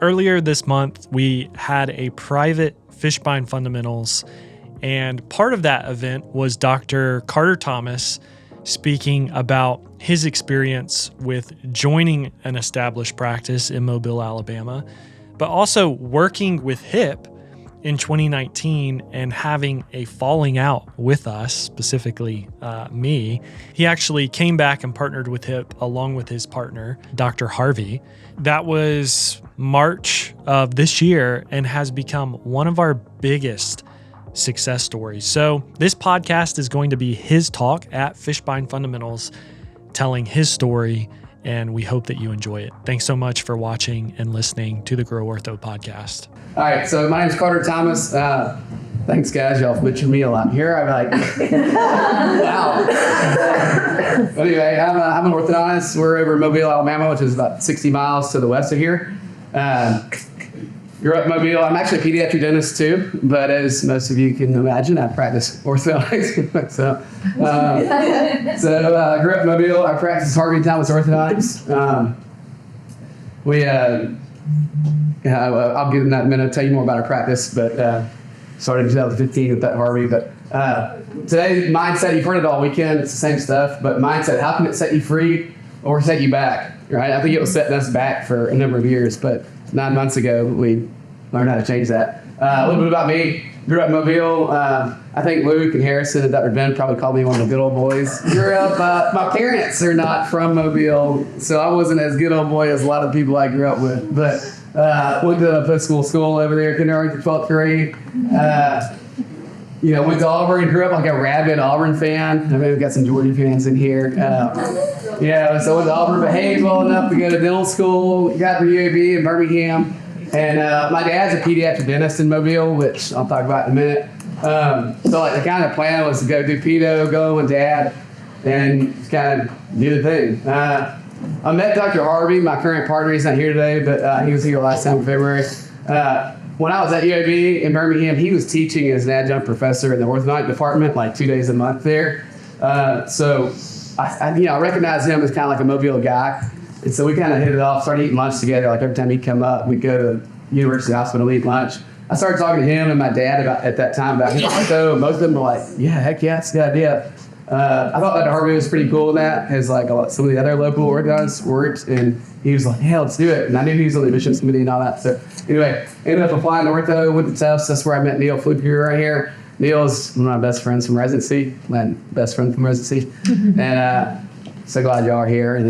earlier this month, we had a private Fishbine Fundamentals, and part of that event was Dr. Carter Thomas speaking about his experience with joining an established practice in Mobile, Alabama, but also working with HIP in 2019 and having a falling out with us, specifically me. He actually came back and partnered with HIP along with his partner, Dr. Harvey. That was March of this year and has become one of our biggest success stories. So this podcast is going to be his talk at Fishbine Fundamentals, telling his story, and we hope that you enjoy it. Thanks so much for watching and listening to the Grow Ortho podcast. All right, so my name's Carter Thomas. Thanks, guys. Y'all mentioned me a lot here. I'm like, wow. But anyway, I'm an orthodontist. We're over in Mobile, Alabama, which is about 60 miles to the west of here. Grew up in Mobile. I'm actually a pediatric dentist too, but as most of you can imagine, I practice orthodontics. so I grew up in Mobile. I practiced Harvey Thomas orthodontics. I'll get in that in a minute. I'll tell you more about our practice, but started in 2015 with that Harvey. But today, mindset, you've heard it all weekend. It's the same stuff, but mindset, how can it set you free or set you back, right? I think it was setting us back for a number of years, but 9 months ago, we learned how to change that. A little bit about me. Grew up in Mobile. I think Luke and Harrison and Dr. Ben probably called me one of the good old boys. Grew up, my parents are not from Mobile, so I wasn't as good old boy as a lot of people I grew up with. But went to a school over there, kindergarten to 12th grade. Went to Auburn and grew up like a rabid Auburn fan. I mean, we've got some Georgia fans in here. So I went to Auburn, behaved well enough to go to dental school, got to UAB in Birmingham. And my dad's a pediatric dentist in Mobile, which I'll talk about in a minute. So like the kind of plan was to go do pedo, go with Dad, and kind of do the thing. I met Dr. Harvey, my current partner. He's not here today, but he was here last time in February. When I was at UAB in Birmingham, he was teaching as an adjunct professor in the orthodontic department, like 2 days a month there. So I recognized him as kind of like a Mobile guy. And so we kind of hit it off, started eating lunch together. Like every time he'd come up, we'd go to University Hospital to eat lunch. I started talking to him and my dad at that time about his ortho. Most of them were like, yeah, heck yeah, that's a good idea. I thought that Harvey was pretty cool in that, as like some of the other local orthodontists worked, and he was like, yeah, let's do it. And I knew he was on the admissions committee and all that. So anyway, ended up applying to ortho, went to Tufts. That's where I met Neil Fluke right here. Neil is one of my best friends from residency, my best friend from residency. And so glad y'all are here. And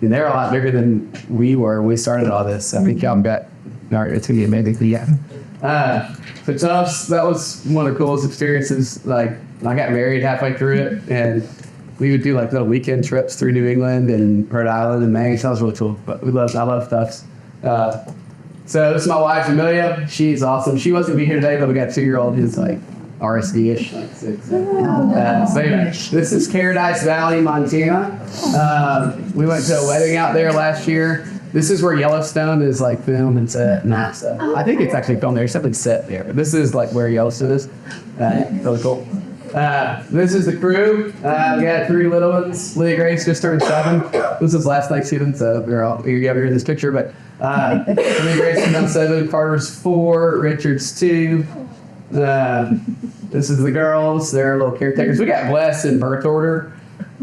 and they're a lot bigger than we were when we started all this. I think y'all got, it's going to be amazing. Yeah. For Tufts, that was one of the coolest experiences. Like, I got married halfway through it, and we would do like little weekend trips through New England and Rhode Island and Maine. So that was really cool. But I love Tufts. So this is my wife, Amelia. She's awesome. She wasn't be here today, but we got a 2-year-old who's like RSD-ish. Like 6. So anyway, this is Paradise Valley, Montana. We went to a wedding out there last year. This is where Yellowstone is like filmed and set and all that stuff. I think it's actually filmed there. It's definitely set there. But this is like where Yellowstone is. Really cool. This is the crew. We got 3 little ones. Leah Grace just turned 7. This is last Thanksgiving, so you're here in this picture. But Leah Grace is now 7. Carter's 4. Richard's 2. This is the girls. They're little caretakers. We got blessed in birth order.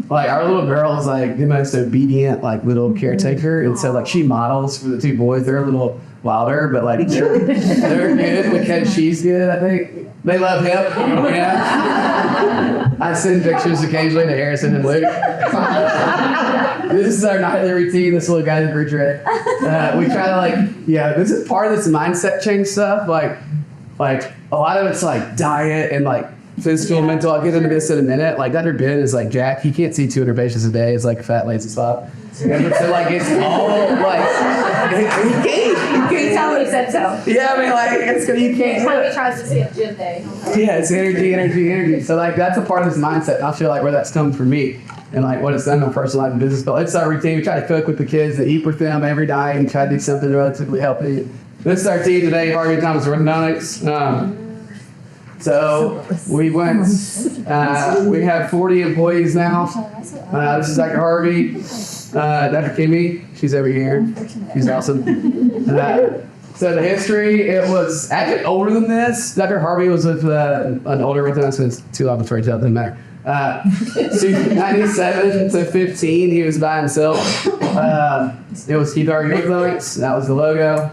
Like our little girl is like the most obedient like little caretaker, and so like she models for the 2 boys. They're a little wilder, but like they're good because she's good. I think they love him. Yeah. I send pictures occasionally to Harrison and Luke. This is our nightly routine. This little guy's refrigerator. We try to this is part of this mindset change stuff. Like a lot of it's like diet and like physical, mental. I'll get into this in a minute. Like Dr. Ben is like Jack. He can't see 200 patients a day. It's like a fat lazy spot. So like it's all like you can't tell me he said so. Yeah, I mean like it's you can't. When he tries to see a gym day. Yeah, it's energy. So like that's a part of this mindset. And I feel like where that's come from me and like what it's done in my personal life and business. But it's our routine. We try to cook with the kids and eat with them every day and try to do something relatively healthy. This is our team today. Harvey Thomas orthodontics. So we went, we have 40 employees now. This is Dr. Harvey. Dr. Kimmy, she's over here. She's awesome. So the history, it was actually older than this. Dr. Harvey was with an older resident, so it's too long to story tell, it doesn't matter. 97 to 15, he was by himself. It was Keith Harvey Influence, that was the logo.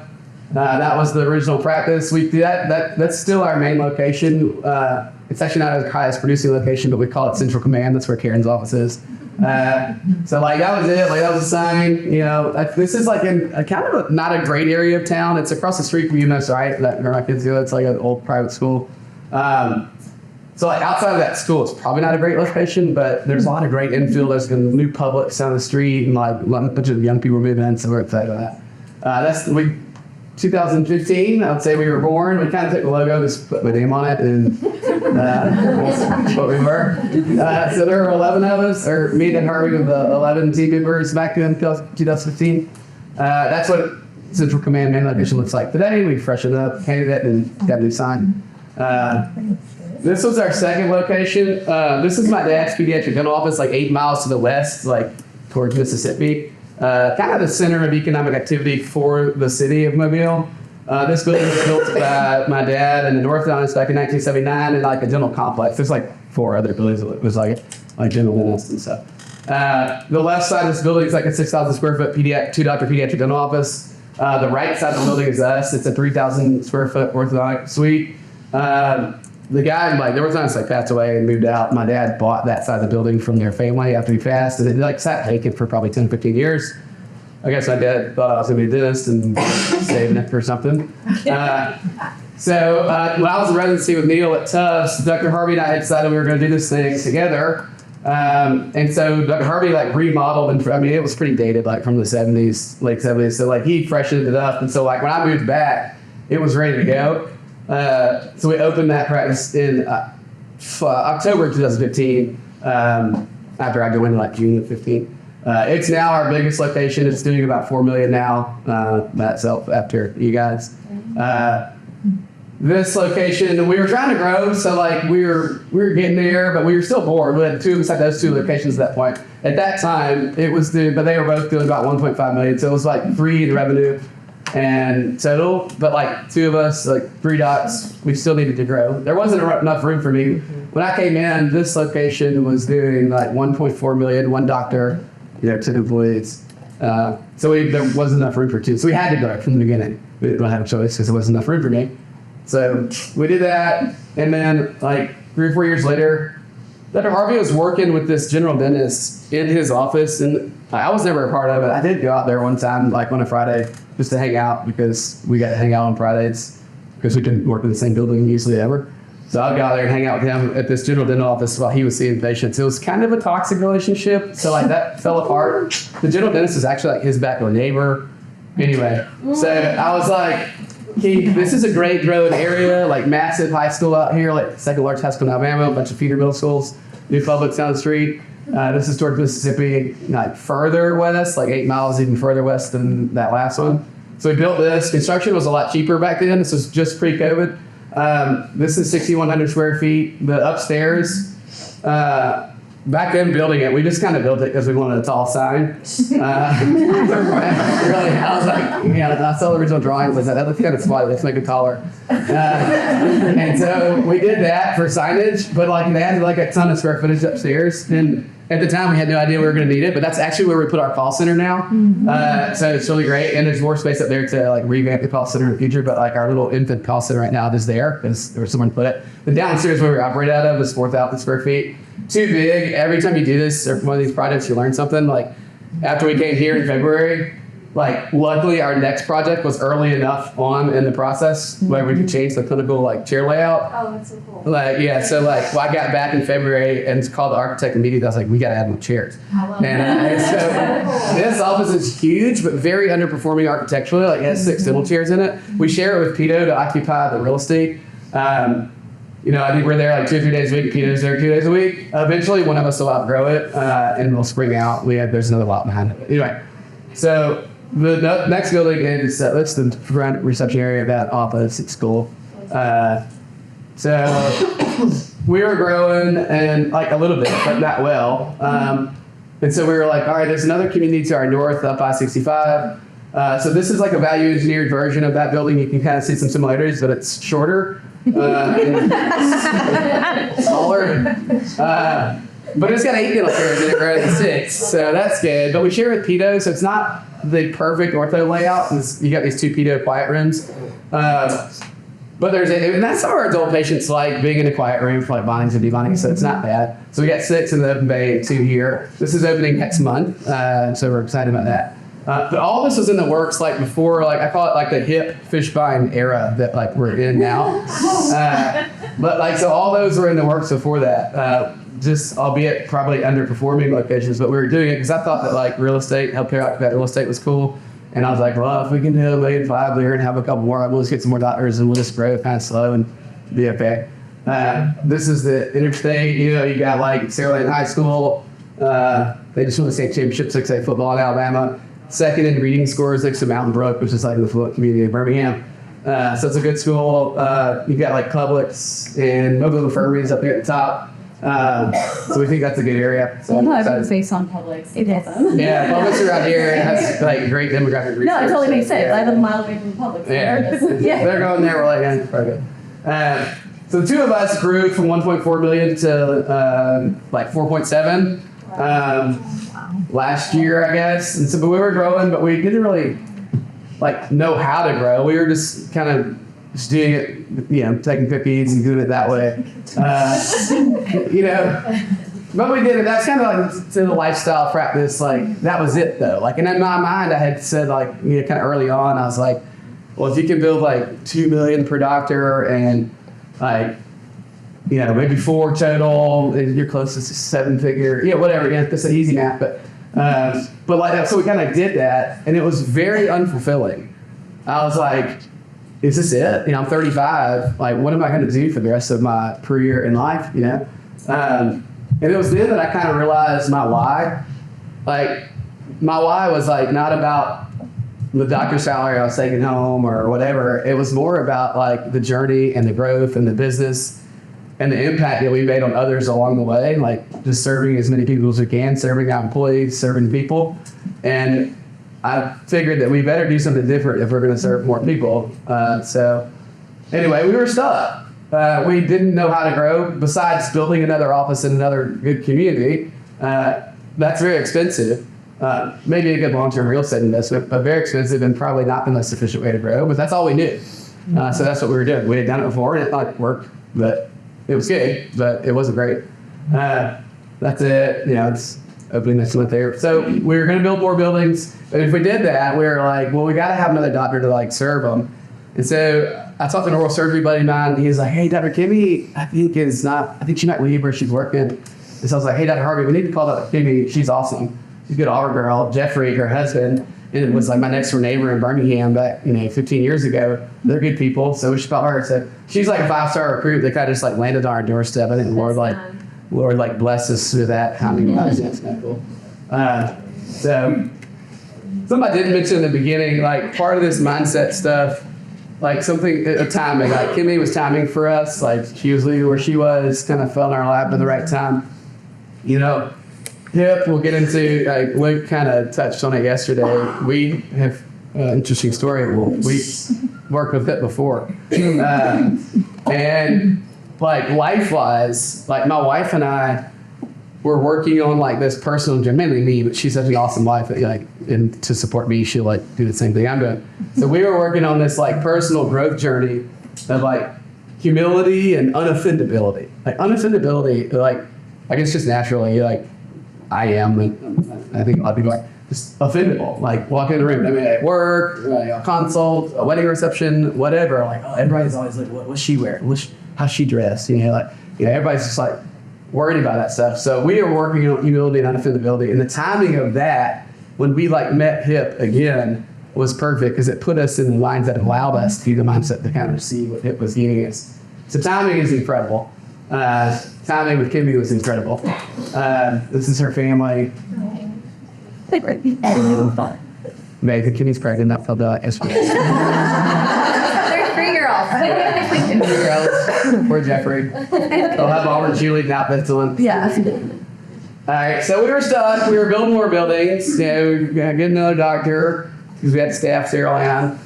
That was the original practice. That's still our main location. It's actually not our highest producing location, but we call it Central Command. That's where Karen's office is. So like that was it. Like that was a sign. You know, this is like in a kind of not a great area of town. It's across the street from UMass, right? That where my kids go. It's like an old private school. So like outside of that school, it's probably not a great location, but there's a lot of great infill. There's new Publix down the street, and like a bunch of young people moving in. So we're excited about that. 2015, I would say we were born. We kind of took the logo, just put my name on it, and that's what we were. So there were 11 of us, or me and Harvey with the 11 team members back in 2015. That's what Central Command main location looks like today. We freshened up, painted it, and got a new sign. This was our second location. This is my dad's pediatric dental office, like 8 miles to the west, like towards Mississippi. Kind of the center of economic activity for the city of Mobile. This building was built by my dad and the orthodontist back in 1979 in like a dental complex. There's like 4 other buildings that was like dental dentists and stuff. The left side of this building is like a 6,000 square foot two-doctor pediatric dental office. The right side of the building is us. It's a 3,000 square foot orthodontic suite. The guy, like, the orthodontist passed away and moved out. My dad bought that side of the building from their family after he passed, and it sat vacant for probably 10, 15 years. I guess my dad thought I was going to be a dentist and saving it for something. When I was in residency with Neil at Tufts, Dr. Harvey and I had decided we were going to do this thing together. And so Dr. Harvey remodeled, and it was pretty dated, like from the 70s, late 70s. So he freshened it up. And so when I moved back, it was ready to go. So we opened that practice in October 2015, after I go into June of 15. It's now our biggest location. It's doing about $4 million now, by itself after you guys. This location, we were trying to grow, so we were getting there, but we were still bored. We had those 2 locations at that point. At that time, but they were both doing about 1.5 million, so it was 3 in revenue and total, but 2 of us, 3 docs, we still needed to grow. There wasn't enough room for me. When I came in, this location was doing 1.4 million, 1 doctor, 2 employees. So there wasn't enough room for 2. So we had to grow from the beginning. We didn't have a choice because there wasn't enough room for me. So we did that, and then 3 or 4 years later, Dr. Harvey was working with this general dentist in his office, and I was never a part of it. I did go out there one time, on a Friday, just to hang out, because we got to hang out on Fridays, because we didn't work in the same building usually ever. So I'd go out there and hang out with him at this general dental office while he was seeing patients. It was kind of a toxic relationship, so that fell apart. The general dentist is actually his backdoor neighbor. Anyway, so I was like, Keith, this is a great growing area, massive high school out here, second largest high school in Alabama, a bunch of feeder middle schools, new Publix down the street. This is towards Mississippi, further west, 8 miles even further west than that last one. So we built this. Construction was a lot cheaper back then. This was just pre-COVID. This is 6,100 square feet. The upstairs, back then building it, we just kind of built it because we wanted a tall sign. Really, I was I saw the original drawing. That looks kind of small. Let's make it taller. And so we did that for signage, but they had a ton of square footage upstairs. And at the time, we had no idea we were going to need it, but that's actually where we put our call center now. So it's really great, and there's more space up there to revamp the call center in the future. But our little infant call center right now is there because there was someone put it. The downstairs where we operate out of is 4,000 square feet. Too big. Every time you do this or one of these projects, you learn something. After we came here in February, luckily our next project was early enough on in the process where we could change the clinical chair layout. Oh, that's so cool. So I got back in February and called the architect immediately. I was we got to add more chairs. I love And so this office is huge, but very underperforming architecturally. It has 6 dental chairs in it. We share it with Pito to occupy the real estate. I think we're there 2 or 3 days a week. Pito's there 2 days a week. Eventually, one of us will outgrow it, and we'll spring out. There's another lot behind it. Anyway, so the next building is that's the front reception area of that office at school. So we were growing and a little bit, but not well. And so we were like, all right, there's another community to our north up I-65. So this is like a value engineered version of that building. You can kind of see some similarities, but it's shorter, and smaller. But it's got 8 dental chairs in it rather than 6, so that's good. But we share with pedo, so it's not the perfect ortho layout. You got these 2 pedo quiet rooms. But and that's how our adult patients like being in a quiet room for like bondings and debonding, so it's not bad. So we got 6 in the open bay, 2 here. This is opening next month, so we're excited about that. But all this was in the works like before, like I call it like the hip fishbine era that like we're in now. But like, so all those were in the works before that. Just albeit probably underperforming locations, but we were doing it because I thought that like real estate, healthcare occupied real estate was cool. And I was like, well, if we can do $1.5 million here and have a couple more, we'll just get some more doctors and we'll just grow kind of slow and be okay. This is the interstate. You got like Sarah Lane High School. They just won the state championship 6A football in Alabama. Second in reading scores next to Mountain Brook, which is like the affluent community of Birmingham. So it's a good school. You got like Publix and Mobile Infirmaries up here at the top. So we think that's a good area. So I have a face on Publix. It is. Yeah, Publix around here has like great demographic research. No, it totally makes sense. Yeah. I live a mile away from Publix. Yeah, they're going there. We're like, yeah, probably good. So the 2 of us grew from 1.4 million to like 4.7 last year, I guess. And so, but we were growing, but we didn't really like know how to grow. We were just kind of just doing it, taking cookies and doing it that way. But we did it. That's kind of like to the lifestyle practice. Like that was it though. Like, and in my mind, I had said like, kind of early on, I was like, well, if you can build like 2 million per doctor and like, maybe 4 total, and you're close to 7-figure, whatever. Yeah, that's an easy math, but like, so we kind of did that, and it was very unfulfilling. I was like, is this it? I'm 35. Like, what am I going to do for the rest of my career in life? And it was then that I kind of realized my why. Like, my why was like not about the doctor's salary I was taking home or whatever. It was more about like the journey and the growth and the business and the impact that we made on others along the way. Like just serving as many people as we can, serving our employees, serving people. And I figured that we better do something different if we're going to serve more people. So anyway, we were stuck. We didn't know how to grow besides building another office in another good community. That's very expensive. Maybe a good long-term real estate investment, but very expensive and probably not the most efficient way to grow. But that's all we knew. So that's what we were doing. We had done it before and it worked, but it was good, but it wasn't great. That's it. It's opening next month there. So we were going to build more buildings, but if we did that, we were like, well, we got to have another doctor to like serve them. And so I talked to an oral surgery buddy of mine. And he's like, hey, Dr. Kimmy, I think she might leave where she's working. And so I was like, hey, Dr. Harvey, we need to call Dr. Kimmy. She's awesome. She's a good Auburn girl. Jeffrey, her husband, and it was like my next door neighbor in Birmingham back, 15 years ago. They're good people. So we should call her. So she's like a 5-star recruit that kind of just like landed on our doorstep. I think Lord bless us with that. That's kind of cool. So something I didn't mention in the beginning, like part of this mindset stuff, like something, timing. Like Kimmy was timing for us. Like she was leaving where she was, kind of fell in our lap at the right time. Hip, we'll get into, like we kind of touched on it yesterday. We have an interesting story. We worked with Hip before. And like life-wise, like my wife and I were working on like this personal journey, mainly me, but she's such an awesome wife that and to support me, she'll like do the same thing I'm doing. So we were working on this like personal growth journey of like humility and unoffendability. Like unoffendability, like I guess just naturally, like I am, and I think a lot of people are just offendable. Like walking in the room, at work, a consult, a wedding reception, whatever. Like everybody's always like, what's she wearing? How's she dressed? Everybody's just like worried about that stuff. So we are working on humility and unoffendability, and the timing of that when we like met Hip again was perfect because it put us in the lines that allowed us to do the mindset to kind of see what Hip was giving us. So timing is incredible. Timing with Kimmy was incredible. This is her family. Amazing. Kimmy's pregnant. That felt yesterday. There's 3 girls. Poor Jeffrey. They'll have Auburn cheerleading outfits on. Yeah. All right, so we were stuck. We were building more buildings. You know, we were gonna get another doctor because we had staff there on.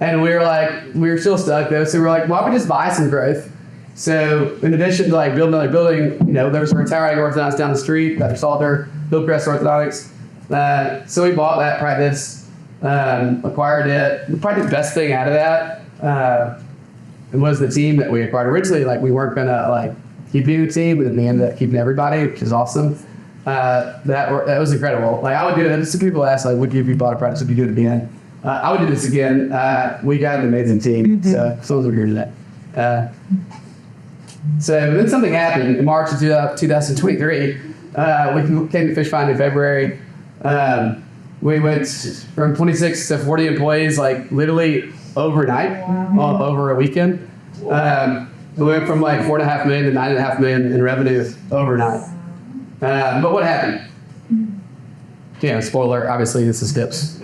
And we were still stuck though. So we were like, why don't we just buy some growth? So in addition to like building another building, you know, there was a retiring orthodontist down the street, Dr. Salter, Hillcrest Orthodontics. So we bought that practice, acquired it. Probably the best thing out of that was the team that we acquired. Originally, like we weren't gonna like keep the team, but we ended up keeping everybody, which is awesome. That was incredible. Like I would do it. Some people ask, like, would you, if you bought a practice, would you do it again? I would do this again. We got an amazing team, so as long as we're here today. So then something happened in March of 2023. We came to Fish Find in February. We went from 26 to 40 employees, like literally overnight, over a weekend. We went from like $4.5 million to $9.5 million in revenue overnight. But what happened? Yeah, spoiler, obviously this is DIP's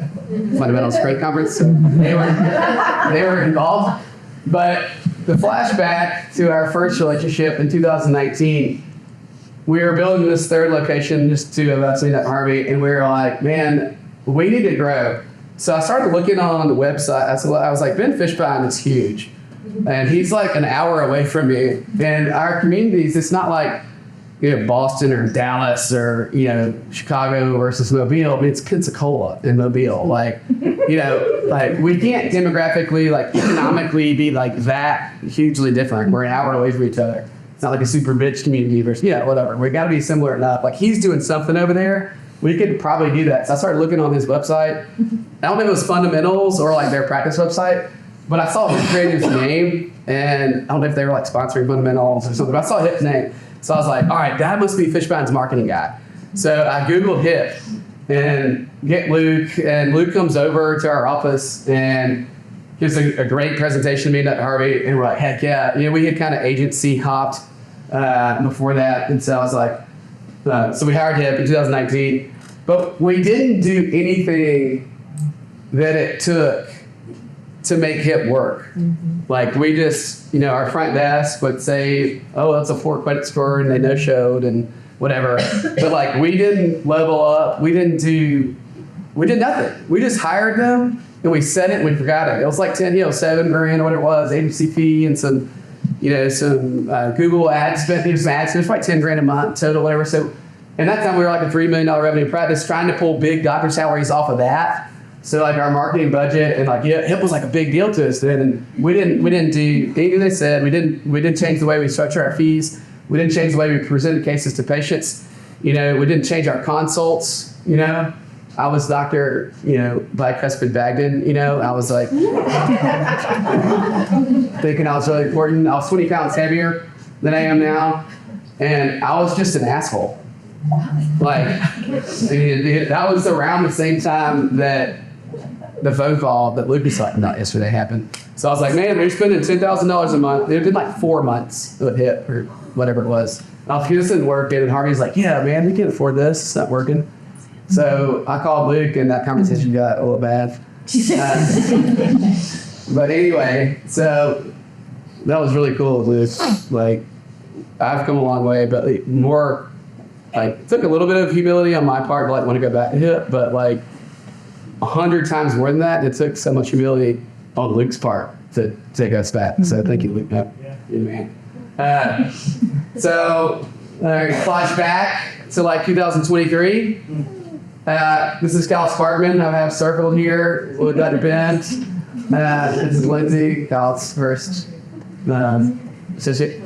Fundamentals Strength Conference. So they were involved. But the flashback to our first relationship in 2019, we were building this third location, just two of us, me and Harvey, and we were like, man, we need to grow. So I started looking on the website. I was like, Ben Fishbein is huge. And he's like an hour away from me. And our communities, it's not like, you know, Boston or Dallas or, you know, Chicago versus Mobile. I mean, it's Pensacola and Mobile. Like, you know, like we can't demographically, like economically be like that hugely different. We're an hour away from each other. It's not like a super rich community versus, yeah, whatever. We got to be similar enough. Like he's doing something over there. We could probably do that. So I started looking on his website. I don't know if it was Fundamentals or like their practice website, but I saw his creative's name, and I don't know if they were like sponsoring Fundamentals or something, but I saw his name. So I was like, all right, that must be Fishbein's marketing guy. So I Googled HIP and get Luke, and Luke comes over to our office and gives a great presentation to me and Harvey, and we're like, heck yeah. You know, we had kind of agency hopped before that, and so I was like, so we hired HIP in 2019, but we didn't do anything that it took to make HIP work. Like we just, you know, our front desk would say, oh, that's a 4 credit score, and they no-showed and whatever. But like we didn't level up. We did nothing. We just hired them and we set it and we forgot it. It was like 10, you know, $7 grand or what it was, agency fee and some, you know, some Google ad spend, some ads. It was like 10 grand a month total, whatever. So, and that time we were like a $3 million revenue practice, trying to pull big doctor salaries off of that. So like our marketing budget and like HIP was like a big deal to us then, and we didn't do anything they said. We didn't change the way we structure our fees. We didn't change the way we presented cases to patients. You know, we didn't change our consults. You know, I was Dr. You know, bicuspid Bagdon. You know, I was like thinking I was really important. I was 20 pounds heavier than I am now, and I was just an asshole. Like that was around the same time that the phone call that Luke was talking about yesterday happened. So I was like, man, they're spending $10,000 a month. It did like 4 months of HIP or whatever it was. And I was like, this isn't working. And Harvey's like, yeah, man, we can't afford this. It's not working. So I called Luke, and that conversation got a little bad. But anyway, so that was really cool, Luke. Like, I've come a long way, but more, like, took a little bit of humility on my part to like want to go back to HIP, but like 100 times more than that, it took so much humility on Luke's part to take us back. So thank you, Luke. You're the man. So flashback to like 2023. This is Cal Sparkman. I have circled here with Dr. Bent. This is Lindsay, Cal's first associate.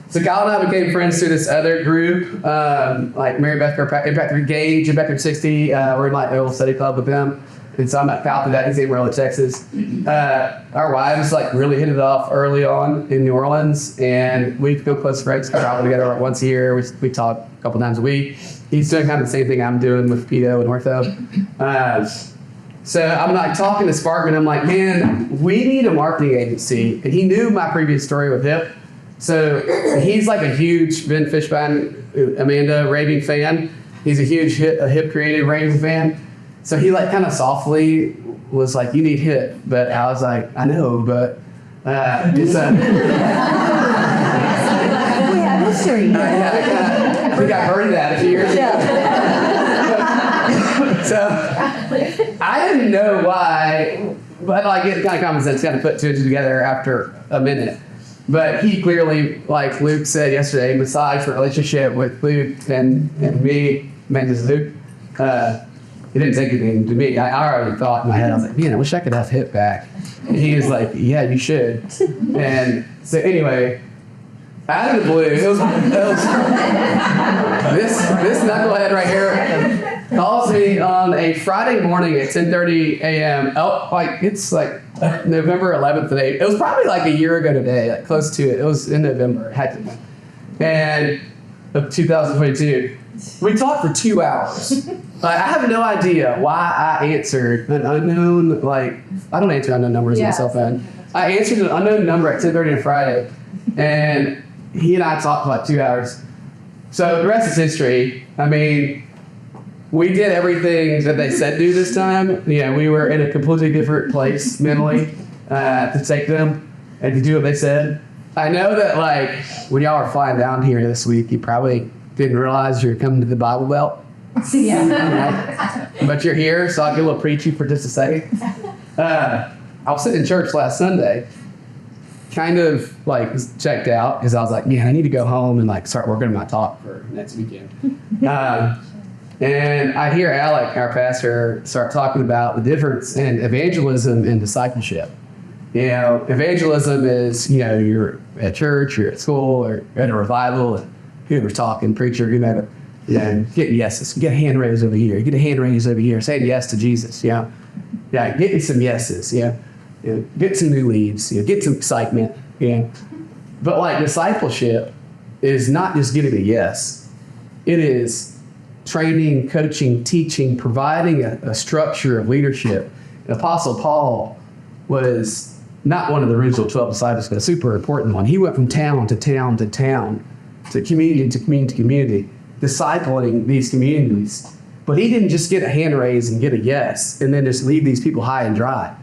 So Cal and I became friends through this other group, like Mary Beth Impact Engage, Impact 360. We're in like a little study club with them. And so I'm at Cal through that. He's in Amarillo, Texas. Our wives like really hit it off early on in New Orleans, and we've become close friends. We travel together like once a year. We talk a couple times a week. He's doing kind of the same thing I'm doing with pedo and ortho. So I'm like talking to Sparkman. I'm like, man, we need a marketing agency. And he knew my previous story with HIP. So he's like a huge Ben Fishbein, Amanda, raving fan. He's a huge HIP creative raving fan. So he like kind of softly was like, you need HIP. But I was like, I know, but it's a... We have history. think I heard that a few years ago. So I didn't know why, but like it kind of common sense, kind of put two and two together after a minute. But he clearly, like Luke said yesterday, massaged the relationship with Luke and me, Mantis Luke. He didn't say anything to me. I already thought in my head, I was like, man, I wish I could have Hip back. And he was like, yeah, you should. And so anyway, out of the blue, it was this knucklehead right here calls me on a Friday morning at 10:30 a.m. Oh, like it's like November 11th today. It was probably like a year ago today, like close to it. It was in November, it had to be. And of 2022. We talked for 2 hours. I have no idea why I answered an unknown, like, I don't answer unknown numbers on my cell phone. I answered an unknown number at 10:30 on Friday, and he and I talked for like 2 hours. So the rest is history. I mean, we did everything that they said do this time. Yeah, we were in a completely different place mentally to take them and to do what they said. I know that, like, when y'all are flying down here this week, you probably didn't realize you're coming to the Bible Belt. Yeah. But you're here, so I'll get a little preachy for just a second. I was sitting in church last Sunday, kind of like checked out because I was like, man, I need to go home and like start working on my talk for next weekend. And I hear Alec, our pastor, start talking about the difference in evangelism and discipleship. You know, evangelism is, you know, you're at church, you're at school, or at a revival, and whoever's talking, preacher, whomever, you know, get yeses. Get a hand raised over here. Get a hand raised over here. Saying yes to Jesus, you know. Yeah, getting some yeses, you know, get some new leads, you know, get some excitement, you know. But like discipleship is not just getting a yes. It is training, coaching, teaching, providing a structure of leadership. And Apostle Paul was not one of the original 12 disciples, but a super important one. He went from town to town to town, to community to community to community, discipling these communities. But he didn't just get a hand raised and get a yes and then just leave these people high and dry.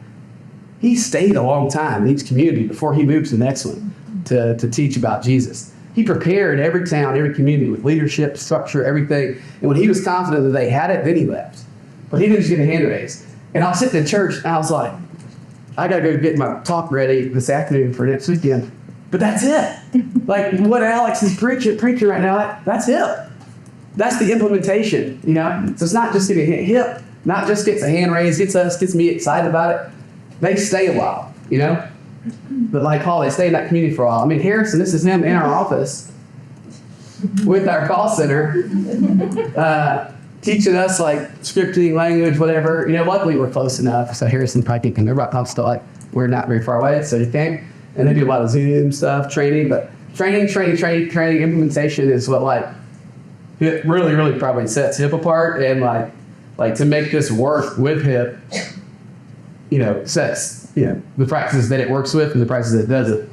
He stayed a long time in each community before he moved to the next one to teach about Jesus. He prepared every town, every community with leadership, structure, everything. And when he was confident that they had it, then he left. But he didn't just get a hand raised. And I was sitting in church and I was like, I got to go get my talk ready this afternoon for next weekend. But that's it. Like what Alex is preaching right now, that's it. That's the implementation, you know? So it's not just getting hip, not just gets a hand raised, gets me excited about it. They stay a while, you know? But like Paul, they stay in that community for a while. I mean, Harrison, this is him in our office with our call center, teaching us like scripting, language, whatever. You know, luckily we're close enough. So Harrison probably can come. I'm still like, we're not very far away, so you can. And they do a lot of Zoom stuff, training. But training, implementation is what like, it really probably sets HIP apart. And like to make this work with HIP, you know, sets, you know, the practices that it works with and the practices that it doesn't.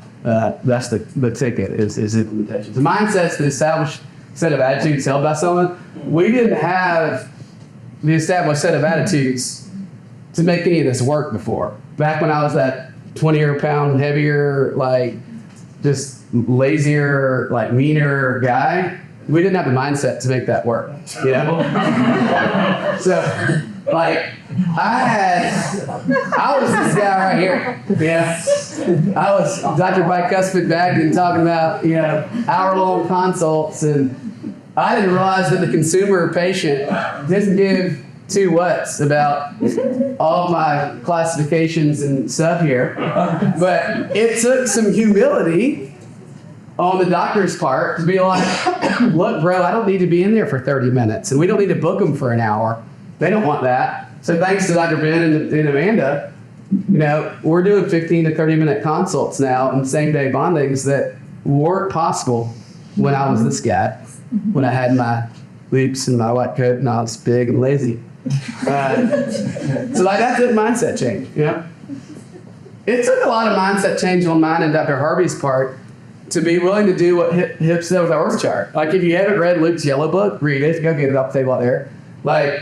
That's the ticket is implementation. The mindset's the established set of attitudes held by someone. We didn't have the established set of attitudes to make any of this work before. Back when I was that 20 pound heavier, like just lazier, like meaner guy, we didn't have the mindset to make that work, you know? So, like, I was this guy right here, yeah. I was Dr. Bicuspid Bagdon talking about, you know, hour-long consults, and I didn't realize that the consumer patient didn't give two whats about all my classifications and stuff here. But it took some humility on the doctor's part to be like, look, bro, I don't need to be in there for 30 minutes, and we don't need to book them for an hour. They don't want that. So thanks to Dr. Ben and Amanda, you know, we're doing 15 to 30-minute consults now and same-day bondings that weren't possible when I was this guy, when I had my leaps and my white coat and I was big and lazy. So like that's a mindset change, you know? It took a lot of mindset change on mine and Dr. Harvey's part to be willing to do what HIP said with our org chart. Like if you haven't read Luke's yellow book, read it. Go get it off the table out there. Like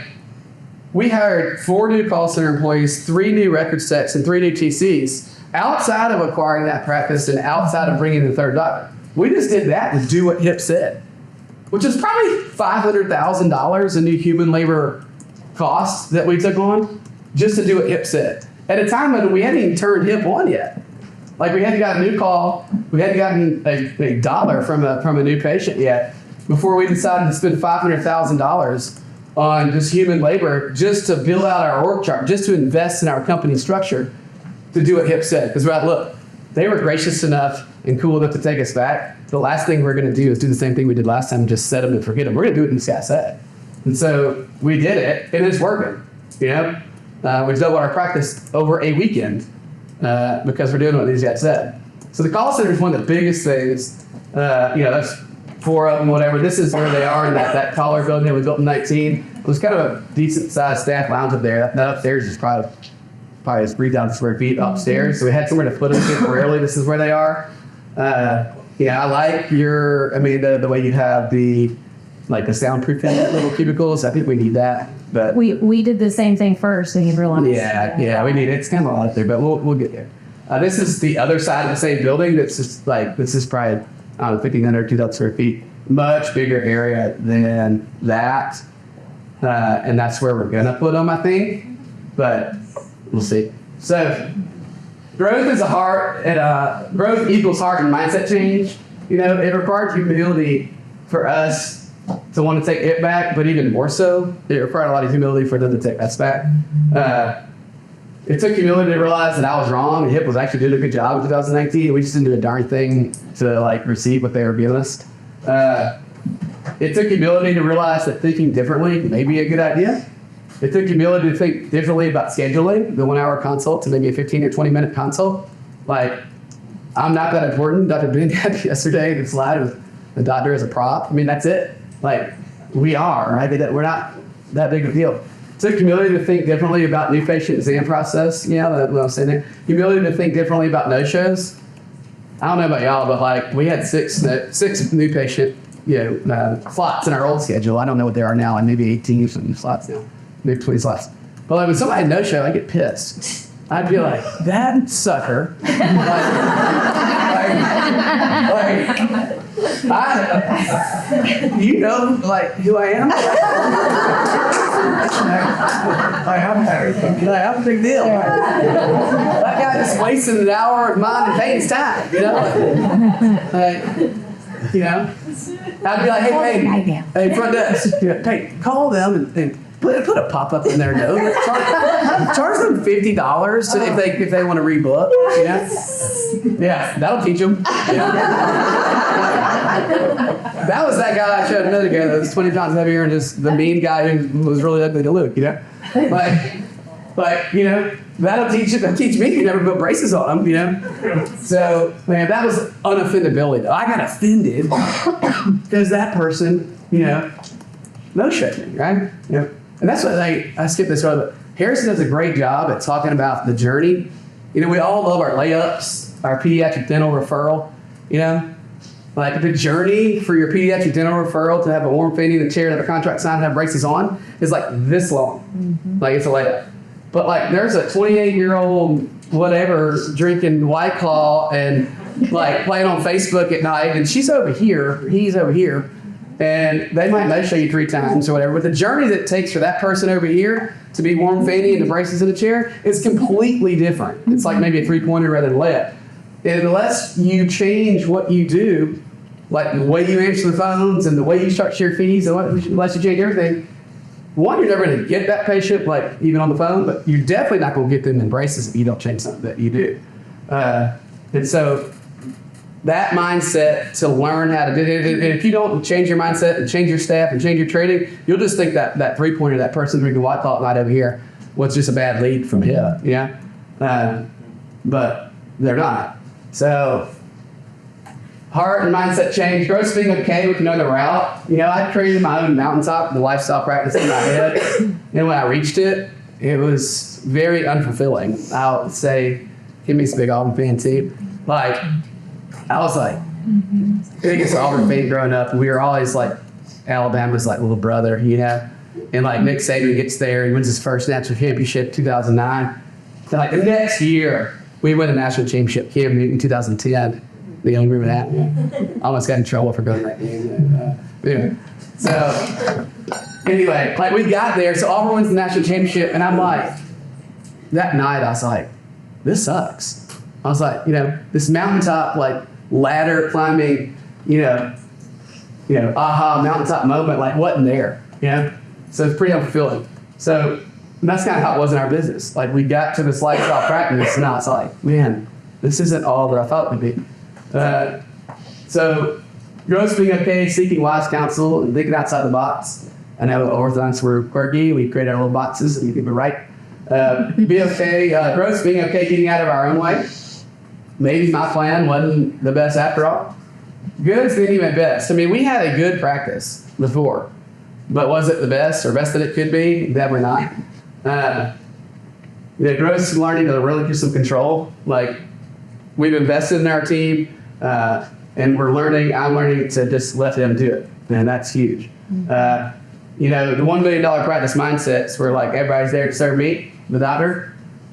we hired 4 new call center employees, 3 new record techs, and 3 new TCs outside of acquiring that practice and outside of bringing the third doctor. We just did that to do what HIP said. which is probably $500,000 in new human labor costs that we took on just to do a hip set. At a time when we hadn't even turned hip 1 yet. Like we hadn't got a new call, we hadn't gotten a dollar from a new patient yet before we decided to spend $500,000 on just human labor just to build out our org chart, just to invest in our company structure to do a hip set. Because we're like, look, they were gracious enough and cool enough to take us back. The last thing we're going to do is do the same thing we did last time, just set them and forget them. We're going to do it in this guy's set. And so we did it, and it's working. You know, we doubled our practice over a weekend because we're doing what these guys said. So the call center is one of the biggest things. You know, that's 4 of them, whatever. This is where they are in that taller building that we built in 19. It was kind of a decent sized staff lounge up there. That upstairs is probably 3,000 square feet upstairs. So we had somewhere to put them temporarily. This is where they are. Yeah, I like the way you have the soundproofing little cubicles. I think we need that. But We did the same thing first, so you realize. yeah, we need it. It's kind of a lot up there, but we'll get there. This is the other side of the same building. This is probably, 1,500, 2,000 square feet. Much bigger area than that. And that's where we're going to put them, I think. But we'll see. So growth is growth equals heart and mindset change. You know, it required humility for us to want to take it back, but even more so, it required a lot of humility for them to take us back. It took humility to realize that I was wrong. HIP was actually doing a good job in 2019. We just didn't do a darn thing to receive what they were giving us. It took humility to realize that thinking differently may be a good idea. It took humility to think differently about scheduling the 1-hour consult to maybe a 15 or 20 minute consult. I'm not that important. Dr. Ben had yesterday the slide with the doctor as a prop. I mean, that's it. We are, right? We're not that big of a deal. It took humility to think differently about new patient exam process. You know, what I'm saying there. Humility to think differently about no-shows. I don't know about y'all, but we had six new patient slots in our old schedule. I don't know what there are now, and maybe 18 some slots now, maybe 20 slots. But when somebody had no-show, I get pissed. I'd be like, that sucker. You know, who I am? I'm a big deal. That guy just wasted an hour of mine and paid his time, you know? I'd be like, hey, front desk, hey, call them and put a pop-up in their note. Charge them $50 if they want to rebook. You know? Yeah, that'll teach them. Yeah. That was that guy I showed another guy that was 20 pounds heavier and just the mean guy who was really ugly to look. You know, that'll teach me. You never put braces on them. You know, so man, that was unoffendability. Though I got offended because that person, no-showed me, right? And that's what I skipped this road. But Harrison does a great job at talking about the journey. We all love our layups, our pediatric dental referral. The journey for your pediatric dental referral to have a warm feeding in the chair, to have a contract signed, and have braces on is this long. Mm-hmm. It's a layup. But there's a 28-year-old whatever drinking White Claw and playing on Facebook at night, and she's over here, he's over here. And they might not show you 3 times or whatever, but the journey that it takes for that person over here to be warm feeding and the braces in the chair is completely different. It's maybe a 3-pointer rather than a layup. And unless you change what you do, the way you answer the phones and the way you structure your fees, unless you change everything, one, you're never going to get that patient even on the phone, but you're definitely not going to get them in braces if you don't change something that you do. And so that mindset to learn how to do it. And if you don't change your mindset and change your staff and change your training, you'll just think that 3-pointer, that person drinking White Claw right over here, was just a bad lead from here. But they're not. So heart and mindset change. Growth being okay with another route. I created my own mountaintop, the lifestyle practice in my head. And when I reached it, it was very unfulfilling. I'll say, give me some big Auburn fan too. I was biggest Auburn fan growing up. We were always Alabama's little brother, And Nick Saban gets there, he wins his first national championship 2009. The next year, we win a national championship. Cam Newton 2010. The only remember that? I almost got in trouble for going to that game. Yeah. So anyway, like we got there, so Auburn wins the national championship, and I'm like, that night I was like, this sucks. I was like, this mountaintop like ladder climbing, aha mountaintop moment like wasn't there, So it's pretty unfulfilling. So that's kind of how it was in our business. Like we got to this lifestyle practice, and I was like, man, this isn't all that I thought it would be. So growth being okay, seeking wise counsel, and thinking outside the box. I know orthodontists were quirky. We created our little boxes, and you think we're right. Be okay. Growth being okay, getting out of our own way. Maybe my plan wasn't the best after all. Good is getting my best. I mean, we had a good practice before, but was it the best or best that it could be? Definitely not. Growth is learning to relinquish some control. Like we've invested in our team, and I'm learning to just let them do it, and that's huge. The $1 million practice mindsets where like everybody's there to serve me, the doctor.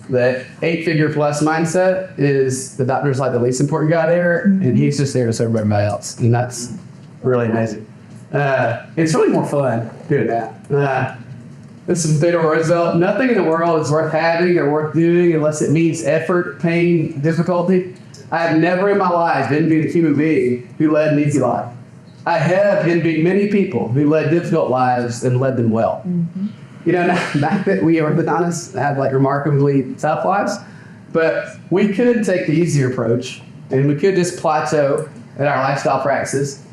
The 8-figure plus mindset is the doctor's like the least important guy there, and he's just there to serve everybody else, and that's really amazing. It's really more fun doing that. This is Theodore Roosevelt. Nothing in the world is worth having or worth doing unless it means effort, pain, difficulty. I have never in my life envied a human being who led an easy life. I have envied many people who led difficult lives and led them well. Mm-hmm. Not that we orthodontists have like remarkably tough lives, but we could take the easier approach and we could just plateau in our lifestyle practices.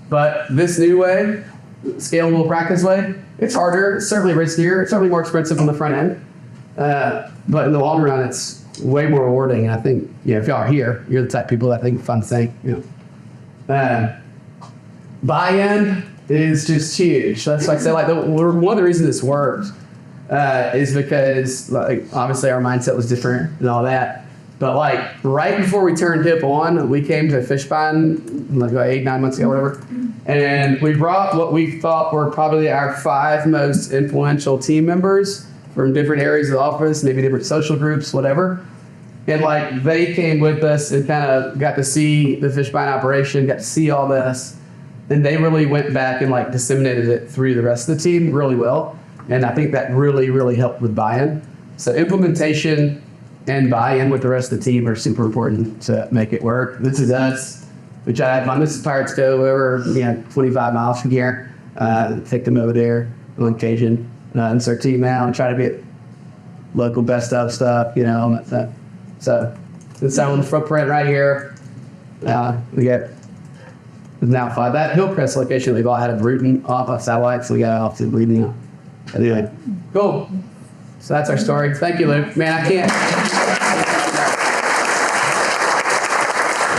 But this new way, scalable practice way, it's harder, it's certainly riskier, it's certainly more expensive on the front end. But in the long run, it's way more rewarding. And I think, if y'all are here, you're the type of people that think fun thing. Buy-in is just huge. That's like I said, one of the reasons this works is because obviously our mindset was different and all that. But right before we turned hip on, we came to Fishbine 8-9 months ago, whatever, and we brought what we thought were probably our 5 most influential team members from different areas of the office, maybe different social groups, whatever. And they came with us and kind of got to see the Fishbine operation, got to see all this. And they really went back and disseminated it through the rest of the team really well. And I think that really, really helped with buy-in. So implementation and buy-in with the rest of the team are super important to make it work. This is us. We try to have fun. This is Pirates Go over 25 miles from here. Take them over there on occasion. And it's our team now and try to be local best of stuff, all that stuff. So this is our footprint right here. We got now 5. That Hillcrest location we've all had a rooting off of satellites, so we got off to bleeding. Anyway, cool. So that's our story. Thank you, Luke. Man, I can't.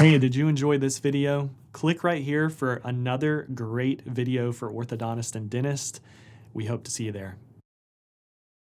Hey, did you enjoy this video? Click right here for another great video for orthodontist and dentist. We hope to see you there.